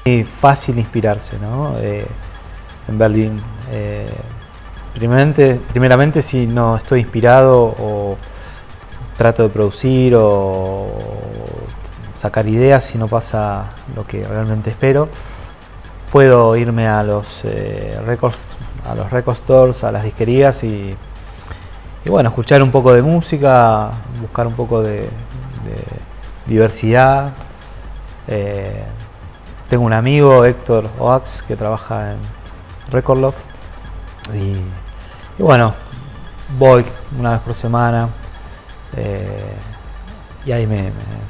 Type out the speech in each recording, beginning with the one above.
Es fácil inspirarse, ¿no? En Berlín. Primeramente, si no estoy inspirado o trato de producir o sacar ideas, si no pasa lo que realmente espero, puedo irme a los record stores, a las disquerías y bueno, escuchar un poco de música, buscar un poco de diversidad. Tengo un amigo, Héctor Oax, que trabaja en Record Love y bueno, voy una vez por semana y ahí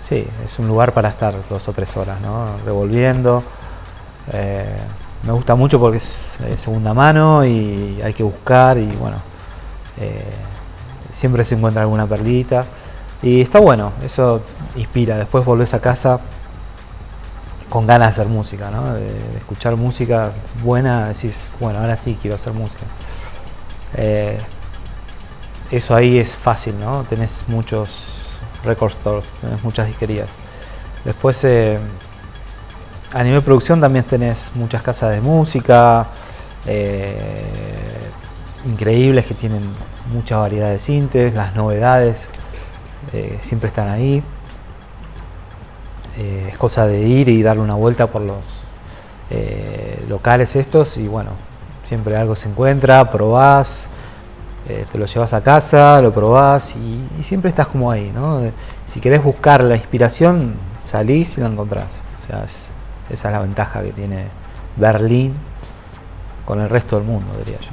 sí, es un lugar para estar 2 o 3 horas, ¿no? Revolviendo. Me gusta mucho porque es segunda mano y hay que buscar y bueno, siempre se encuentra alguna perlita y está bueno, eso inspira. Después volvés a casa con ganas de hacer música, ¿no? De escuchar música buena, decís, bueno, ahora sí quiero hacer música. Eso ahí es fácil, ¿no? Tenés muchos record stores, tenés muchas disquerías. Después, a nivel de producción también tenés muchas casas de música, increíbles, que tienen mucha variedad de sintes, las novedades siempre están ahí. Es cosa de ir y darle una vuelta por los locales estos y bueno, siempre algo se encuentra, probás, te lo llevas a casa, lo probás y siempre estás como ahí, ¿no? Si querés buscar la inspiración, salís y la encontrás. O sea, esa es la ventaja que tiene Berlín con el resto del mundo, diría yo.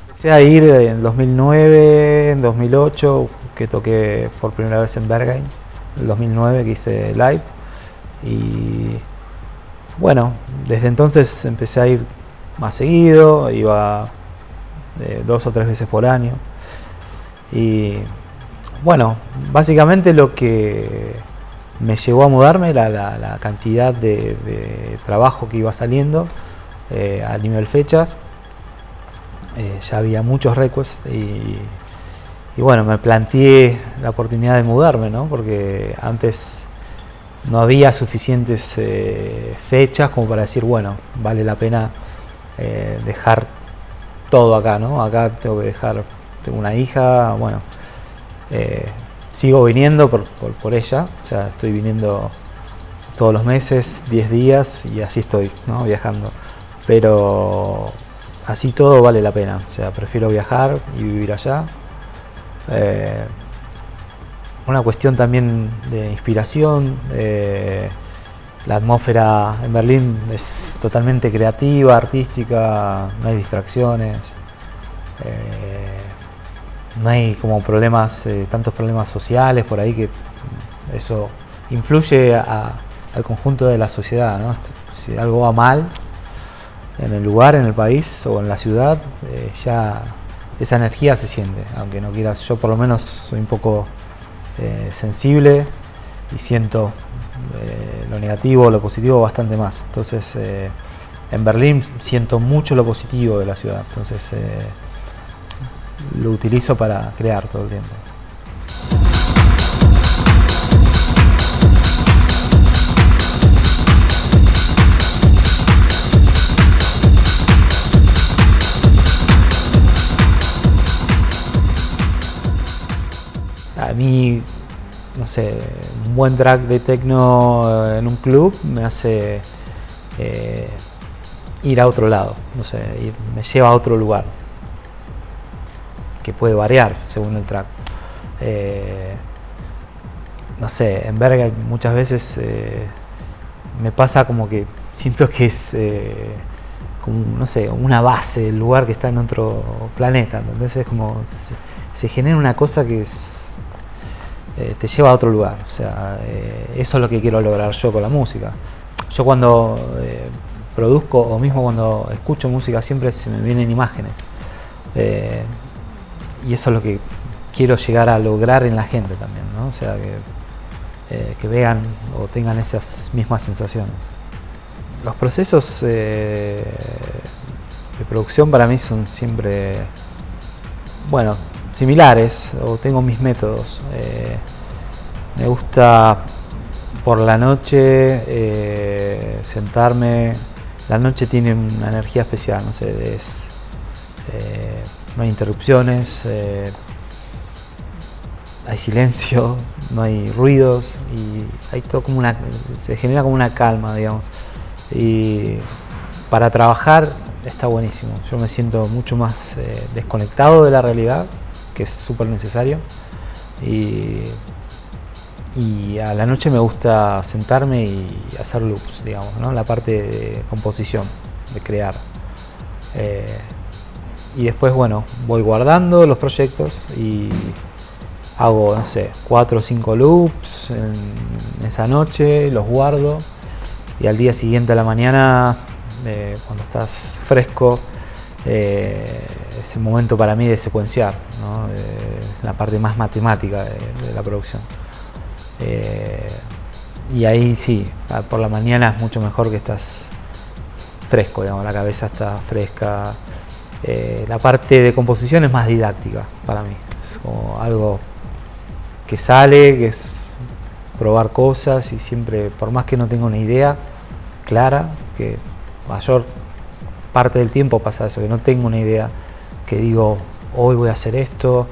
Empecé a ir en 2009, en 2008, que toqué por primera vez en Berghain, en el 2009 que hice live. Y bueno, desde entonces empecé a ir más seguido, iba 2 o 3 veces por año. Y bueno, básicamente lo que me llevó a mudarme era la cantidad de trabajo que iba saliendo a nivel fechas. Ya había muchos requests y bueno, me planteé la oportunidad de mudarme, ¿no? Porque antes no había suficientes fechas como para decir, bueno, vale la pena dejar todo acá, ¿no? Acá tengo una hija, bueno, sigo viniendo por ella, o sea, estoy viniendo todos los meses, 10 días y así estoy, ¿no? Viajando, pero así todo vale la pena, o sea, prefiero viajar y vivir allá. Una cuestión también de inspiración, la atmósfera en Berlín es totalmente creativa, artística, no hay distracciones, no hay como tantos problemas sociales por ahí que eso influye al conjunto de la sociedad, ¿no? Si algo va mal en el lugar, en el país o en la ciudad, ya esa energía se siente, aunque no quieras. Yo por lo menos soy un poco sensible y siento lo negativo, lo positivo bastante más. Entonces en Berlín siento mucho lo positivo de la ciudad, entonces lo utilizo para crear todo el tiempo. A mí, no sé, un buen track de techno en un club me hace ir a otro lado, no sé, me lleva a otro lugar, que puede variar según el track. No sé, en Berga muchas veces me pasa como que siento que es como, no sé, una base, el lugar que está en otro planeta, entonces es como se genera una cosa que te lleva a otro lugar. O sea, eso es lo que quiero lograr yo con la música. Yo cuando produzco o mismo cuando escucho música siempre se me vienen imágenes y eso es lo que quiero llegar a lograr en la gente también, ¿no? O sea, que vean o tengan esas mismas sensaciones. Los procesos de producción para mí son siempre, bueno, similares, o tengo mis métodos. Me gusta por la noche sentarme. La noche tiene una energía especial, no sé, no hay interrupciones, hay silencio, no hay ruidos y hay todo como se genera como una calma, digamos. Y para trabajar está buenísimo. Yo me siento mucho más desconectado de la realidad, que es súper necesario. Y a la noche me gusta sentarme y hacer loops, digamos, ¿no? La parte de composición, de crear. Y después, bueno, voy guardando los proyectos y hago, no sé, 4 o 5 loops en esa noche, los guardo y al día siguiente a la mañana, cuando estás fresco, es el momento para mí de secuenciar, ¿no? La parte más matemática de la producción. Y ahí sí, por la mañana es mucho mejor, que estás fresco, digamos, la cabeza está fresca. La parte de composición es más didáctica para mí, es como algo que sale, que es probar cosas, y siempre, por más que no tenga una idea clara, que mayor parte del tiempo pasa eso, que no tengo una idea, que digo, hoy voy a hacer esto.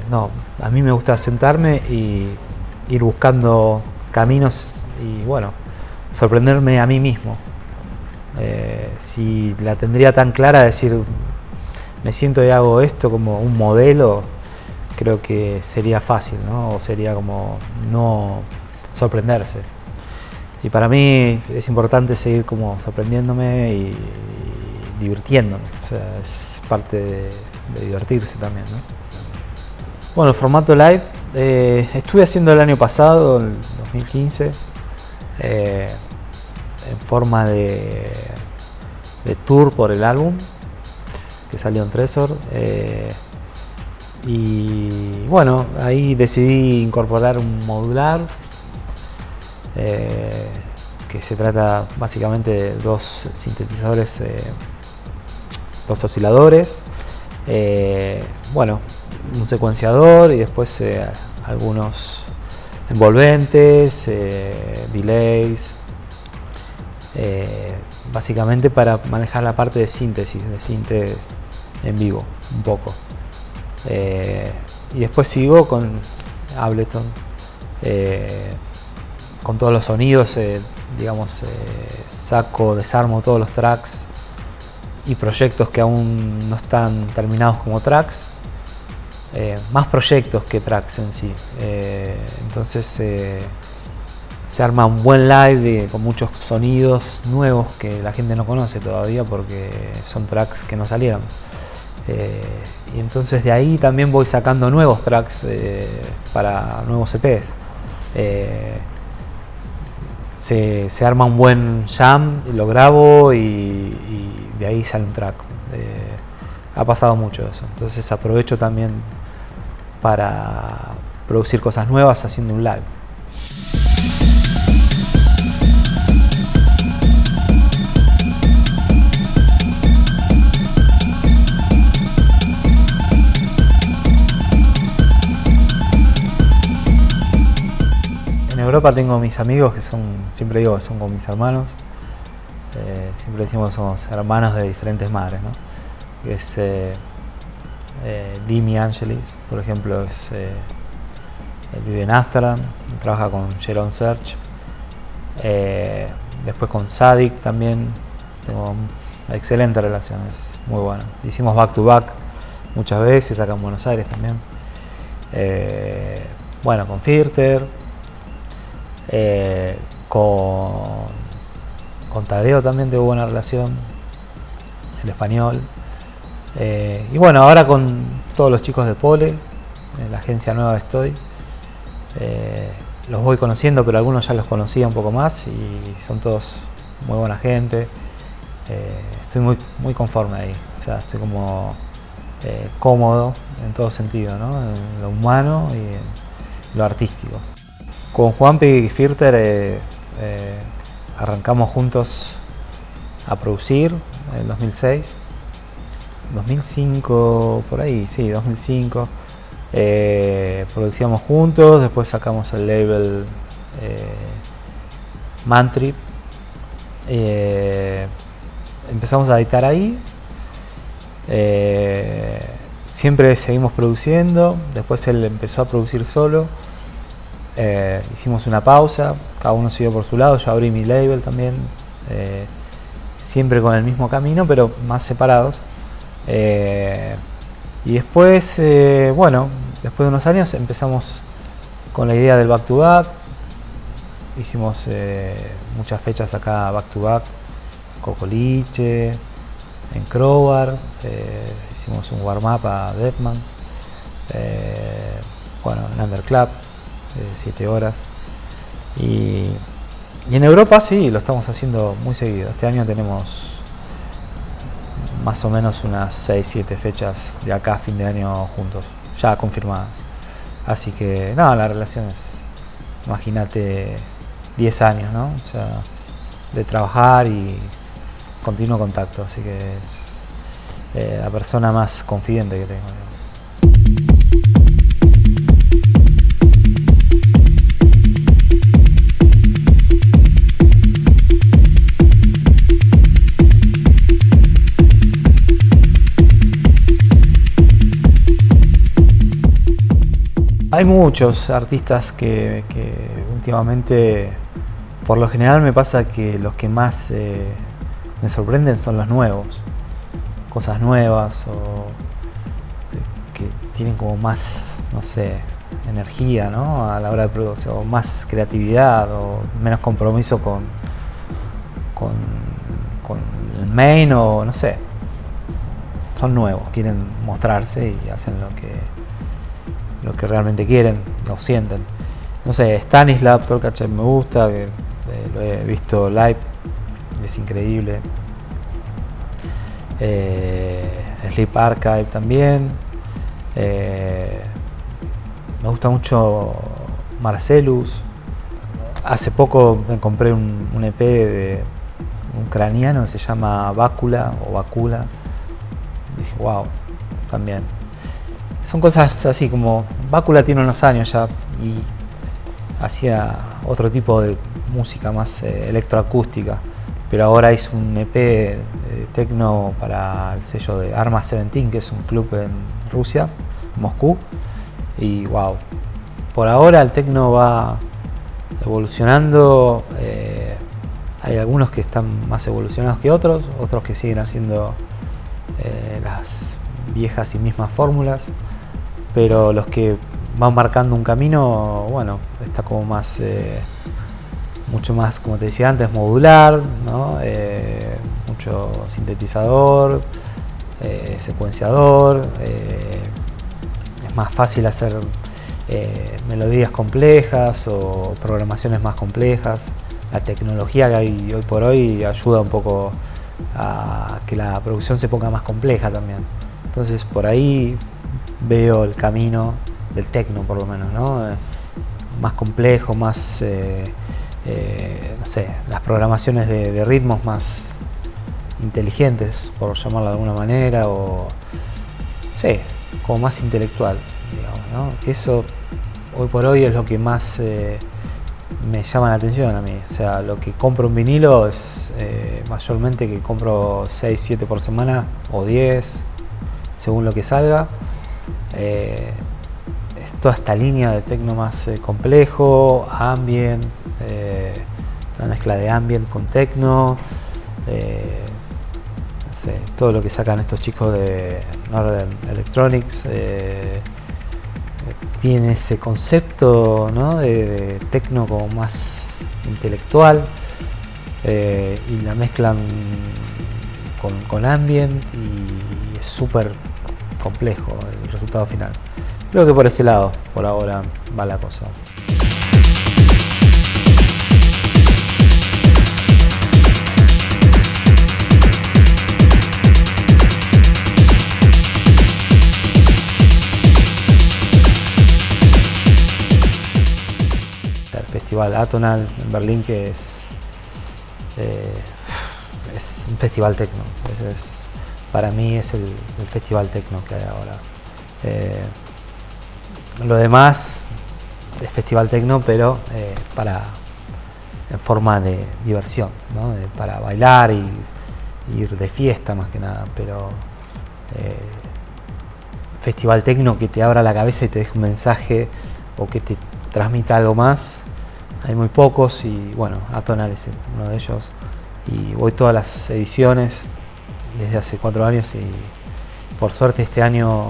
No, a mí me gusta sentarme y ir buscando caminos y, bueno, sorprenderme a mí mismo. Si la tendría tan clara, decir, me siento y hago esto como un modelo, creo que sería fácil, ¿no? O sería como no sorprenderse. Y para mí es importante seguir como sorprendiéndome y divirtiéndome. O sea, es parte de divertirse también, ¿no? Bueno, el formato live estuve haciendo el año pasado, el 2015, en forma de tour por el álbum que salió en Tresor. Y bueno, ahí decidí incorporar un modular, que se trata básicamente de 2 sintetizadores, 2 osciladores, bueno, un secuenciador y después algunos envolventes, delays, básicamente para manejar la parte de síntesis, de síntesis en vivo un poco. Y después sigo con Ableton, con todos los sonidos, digamos, desarmo todos los tracks y proyectos que aún no están terminados como tracks, más proyectos que tracks en sí. Entonces se arma un buen live con muchos sonidos nuevos que la gente no conoce todavía, porque son tracks que no salieron. Y entonces de ahí también voy sacando nuevos tracks para nuevos EPs. Se arma un buen jam, lo grabo y de ahí sale un track. Ha pasado mucho eso, entonces aprovecho también para producir cosas nuevas haciendo un live. En Europa tengo mis amigos que siempre digo que son como mis hermanos. Siempre decimos que somos hermanos de diferentes madres, ¿no? Es Dimi Angelis, por ejemplo, él vive en Amsterdam, trabaja con Jerome Search. Después con Sadik también tengo una excelente relación, es muy bueno. Hicimos back to back muchas veces acá en Buenos Aires también. Bueno, con Firter, con Tadeo también tengo buena relación, el español. Y bueno, ahora con todos los chicos de Pole, en la agencia nueva estoy, los voy conociendo, pero algunos ya los conocía un poco más y son todos muy buena gente. Estoy muy conforme ahí, o sea, estoy como cómodo en todo sentido, ¿no? En lo humano y en lo artístico. Con Juanpi y Firter arrancamos juntos a producir en 2006, 2005, por ahí, sí, 2005. Producíamos juntos, después sacamos el label Mantrip, Empezamos a editar ahí. Siempre seguimos produciendo. Después él empezó a producir solo. Hicimos una pausa, cada uno siguió por su lado. Yo abrí mi label también, siempre con el mismo camino, pero más separados. Y después, bueno, después de unos años empezamos con la idea del back to back. Hicimos muchas fechas acá back to back, Cocoliche, en Crowbar, hicimos un warm up a Deadman, bueno, en Underclub, 7 horas. Y en Europa sí, lo estamos haciendo muy seguido. Este año tenemos más o menos unas 6-7 fechas de acá a fin de año juntos, ya confirmadas. Así que nada, la relación es, imagínate, 10 años, ¿no? O sea, de trabajar y continuo contacto, así que es la persona más confidente que tengo, digamos. Hay muchos artistas que últimamente, por lo general me pasa que los que más me sorprenden son los nuevos, cosas nuevas o que tienen como más, no sé, energía, ¿no? A la hora de producir, o más creatividad o menos compromiso con el main, o no sé, son nuevos, quieren mostrarse y hacen lo que realmente quieren o sienten. No sé, Stanislav Tolkachev me gusta, que lo he visto live, es increíble. Sleep Archive también. Me gusta mucho Marcellus. Hace poco me compré un EP de un ucraniano, se llama Bakula o Bakula. Dije, wow, también. Son cosas así como, Bakula tiene unos años ya y hacía otro tipo de música más electroacústica, pero ahora hizo un EP de techno para el sello de Arma 17, que es un club en Rusia, Moscú, y wow, por ahora el techno va evolucionando. Hay algunos que están más evolucionados que otros que siguen haciendo las viejas y mismas fórmulas, pero los que van marcando un camino, bueno, está como más, mucho más, como te decía antes, modular, ¿no? Mucho sintetizador, secuenciador, es más fácil hacer melodías complejas o programaciones más complejas. La tecnología que hay hoy por hoy ayuda un poco a que la producción se ponga más compleja también. Entonces por ahí veo el camino del techno, por lo menos, ¿no? Más complejo, más, no sé, las programaciones de ritmos más inteligentes, por llamarlo de alguna manera, o sí, como más intelectual, digamos, ¿no? Eso hoy por hoy es lo que más me llama la atención a mí. O sea, lo que compro un vinilo es mayormente que compro 6-7 por semana o 10, según lo que salga. Es toda esta línea de techno más complejo, ambient, una mezcla de ambient con techno, no sé, todo lo que sacan estos chicos de Northern Electronics tiene ese concepto, ¿no? de techno como más intelectual, y la mezclan con ambient y es súper complejo el resultado final. Creo que por ese lado, por ahora, va la cosa. El Festival Atonal en Berlín, que es un festival techno. Para mí es el festival techno que hay ahora. Lo demás es festival techno, pero para en forma de diversión, ¿no? Para bailar y ir de fiesta más que nada, pero festival techno que te abra la cabeza y te deje un mensaje o que te transmita algo más, hay muy pocos y bueno, Atonal es uno de ellos y voy todas las ediciones desde hace 4 años y por suerte este año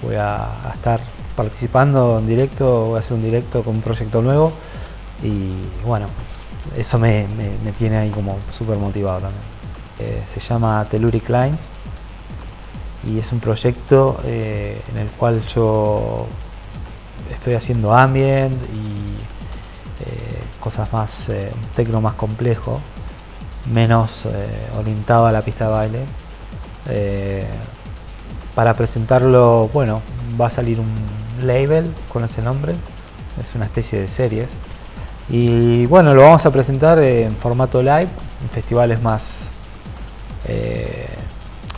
voy a estar participando en directo, voy a hacer un directo con un proyecto nuevo y bueno, eso me tiene ahí como súper motivado también. Se llama Telluric Lines y es un proyecto en el cual yo estoy haciendo ambient y cosas más, un techno más complejo, menos orientado a la pista de baile. Para presentarlo, bueno, va a salir un label con ese nombre, es una especie de series. Y bueno, lo vamos a presentar en formato live, en festivales más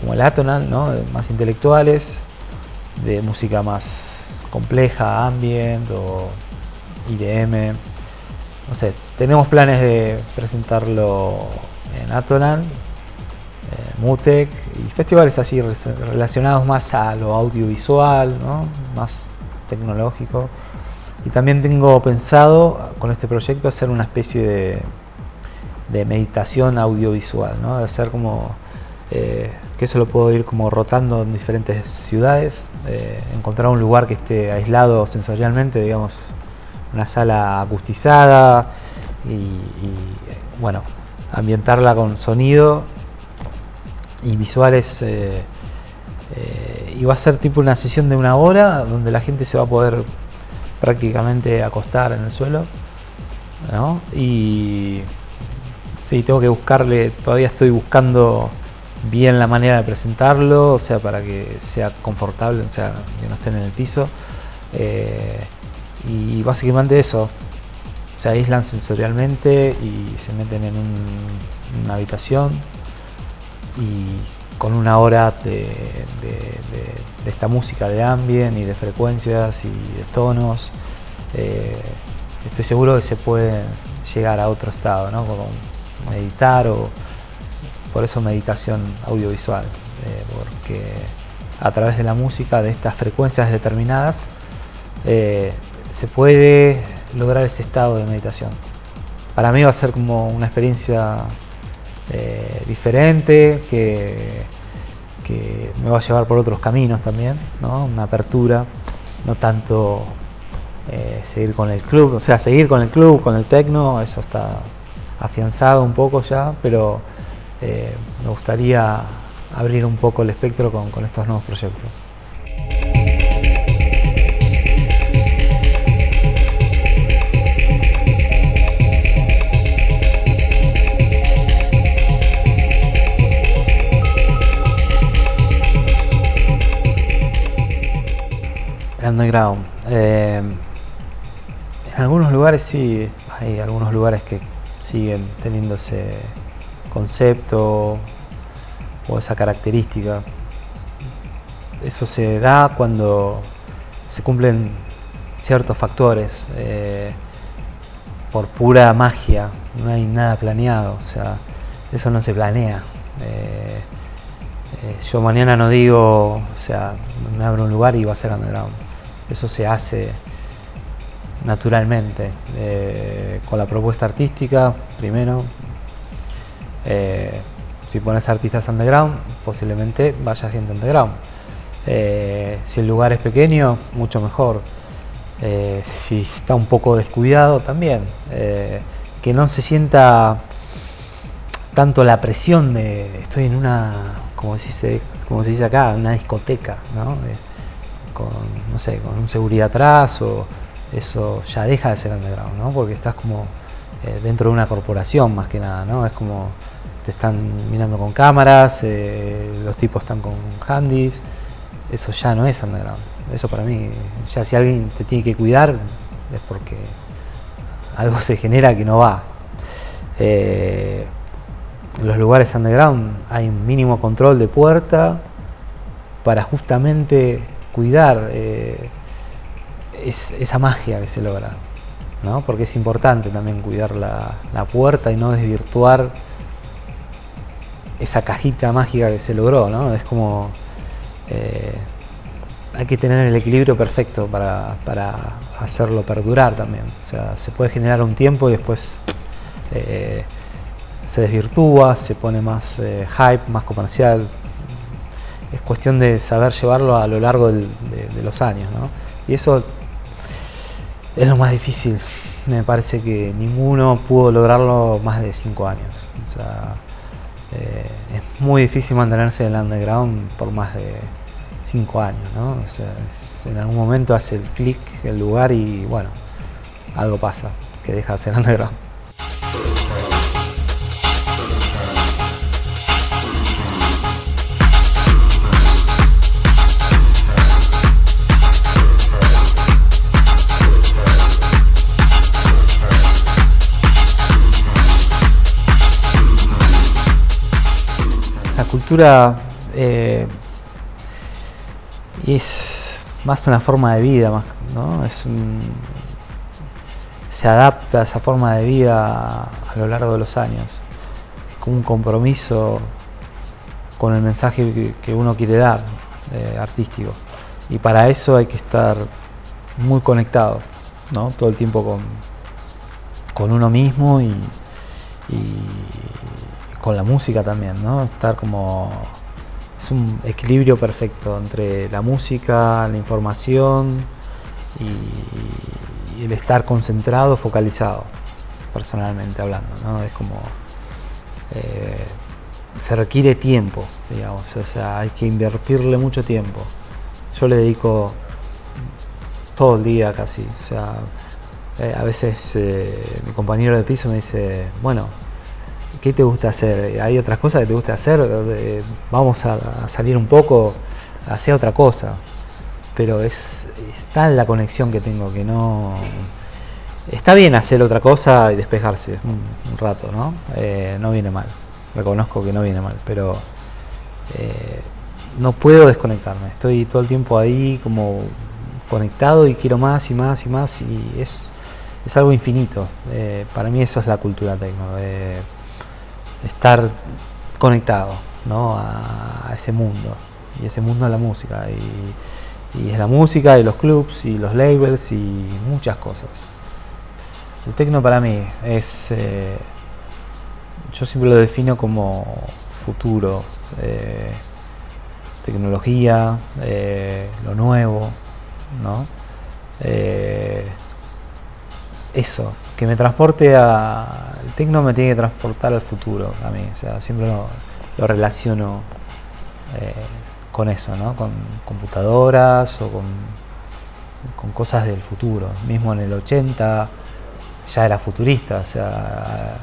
como el Atonal, ¿no? Más intelectuales, de música más compleja, ambient o IDM. No sé, tenemos planes de presentarlo en Atonal, Mutec y festivales así relacionados más a lo audiovisual, ¿no? Más tecnológico. Y también tengo pensado con este proyecto hacer una especie de meditación audiovisual, ¿no? De hacer como que eso lo puedo ir como rotando en diferentes ciudades, encontrar un lugar que esté aislado sensorialmente, digamos, una sala acustizada y bueno, ambientarla con sonido y visuales y va a ser tipo una sesión de 1 hora donde la gente se va a poder prácticamente acostar en el suelo, ¿no? Y sí, tengo que buscarle, todavía estoy buscando bien la manera de presentarlo, o sea, para que sea confortable, o sea, que no estén en el piso. Y básicamente eso, se aíslan sensorialmente y se meten en una habitación y con 1 hora de esta música de ambient y de frecuencias y de tonos, estoy seguro que se puede llegar a otro estado, ¿no? Como meditar o por eso meditación audiovisual, porque a través de la música, de estas frecuencias determinadas, se puede lograr ese estado de meditación. Para mí va a ser como una experiencia diferente, que me va a llevar por otros caminos también, ¿no? Una apertura, no tanto seguir con el club, o sea, seguir con el club, con el techno, eso está afianzado un poco ya, pero me gustaría abrir un poco el espectro con estos nuevos proyectos. El underground. En algunos lugares sí, hay algunos lugares que siguen teniendo ese concepto o esa característica. Eso se da cuando se cumplen ciertos factores, por pura magia, no hay nada planeado, o sea, eso no se planea. Yo mañana no digo, o sea, me abro un lugar y va a ser underground. Eso se hace naturalmente, con la propuesta artística primero. Si pones artistas underground, posiblemente vaya gente underground. Si el lugar es pequeño, mucho mejor. Si está un poco descuidado, también. Que no se sienta tanto la presión de estoy en una, como se dice acá, una discoteca, ¿no? No sé, con un seguridad atrás, o eso ya deja de ser underground, ¿no? Porque estás como dentro de una corporación más que nada, ¿no? Es como te están mirando con cámaras, los tipos están con handys, eso ya no es underground. Eso para mí, ya si alguien te tiene que cuidar es porque algo se genera que no va. En los lugares underground hay un mínimo control de puerta para justamente cuidar esa magia que se logra, ¿no? Porque es importante también cuidar la puerta y no desvirtuar esa cajita mágica que se logró, ¿no? Es como hay que tener el equilibrio perfecto para hacerlo perdurar también. O sea, se puede generar un tiempo y después se desvirtúa, se pone más hype, más comercial. Es cuestión de saber llevarlo a lo largo de los años, ¿no? Y eso es lo más difícil. Me parece que ninguno pudo lograrlo más de 5 años. O sea, es muy difícil mantenerse en el underground por más de 5 años, ¿no? O sea, en algún momento hace el clic el lugar y bueno, algo pasa que deja de ser underground. La cultura es más una forma de vida, ¿no? Se adapta a esa forma de vida a lo largo de los años. Es como un compromiso con el mensaje que uno quiere dar, artístico. Y para eso hay que estar muy conectado, ¿no? Todo el tiempo con uno mismo y con la música también, ¿no? Estar como... Es un equilibrio perfecto entre la música, la información y el estar concentrado, focalizado, personalmente hablando, ¿no? Es como... se requiere tiempo, digamos, o sea, hay que invertirle mucho tiempo. Yo le dedico todo el día casi, o sea, a veces mi compañero de piso me dice, bueno, ¿qué te gusta hacer? ¿Hay otras cosas que te gusta hacer? Vamos a salir un poco, a hacer otra cosa. Pero es tal la conexión que tengo que no... Está bien hacer otra cosa y despejarse un rato, ¿no? No viene mal. Reconozco que no viene mal, pero no puedo desconectarme. Estoy todo el tiempo ahí como conectado y quiero más y más y más y es algo infinito. Para mí eso es la cultura techno. Estar conectado, ¿no? a ese mundo, y ese mundo es la música y es la música y los clubs y los labels y muchas cosas. El techno para mí es yo siempre lo defino como futuro, tecnología, lo nuevo, ¿no? Eso, que me transporte el techno me tiene que transportar al futuro a mí, o sea, siempre lo relaciono con eso, ¿no? Con computadoras o con cosas del futuro. Mismo en el 80 ya era futurista, o sea,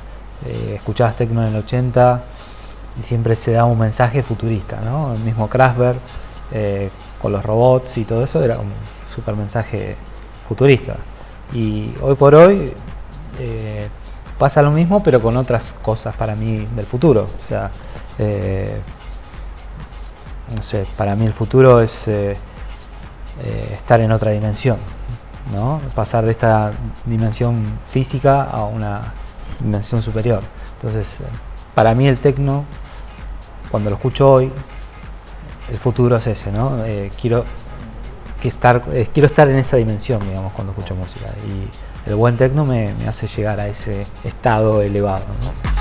escuchabas techno en el 80 y siempre se daba un mensaje futurista, ¿no? El mismo Kraftwerk con los robots y todo eso era un super mensaje futurista. Y hoy por hoy pasa lo mismo, pero con otras cosas para mí del futuro. O sea, no sé, para mí el futuro es estar en otra dimensión, ¿no? Pasar de esta dimensión física a una dimensión superior. Entonces, para mí el techno, cuando lo escucho hoy, el futuro es ese, ¿no? Quiero estar en esa dimensión, digamos, cuando escucho música, y el buen techno me hace llegar a ese estado elevado, ¿no?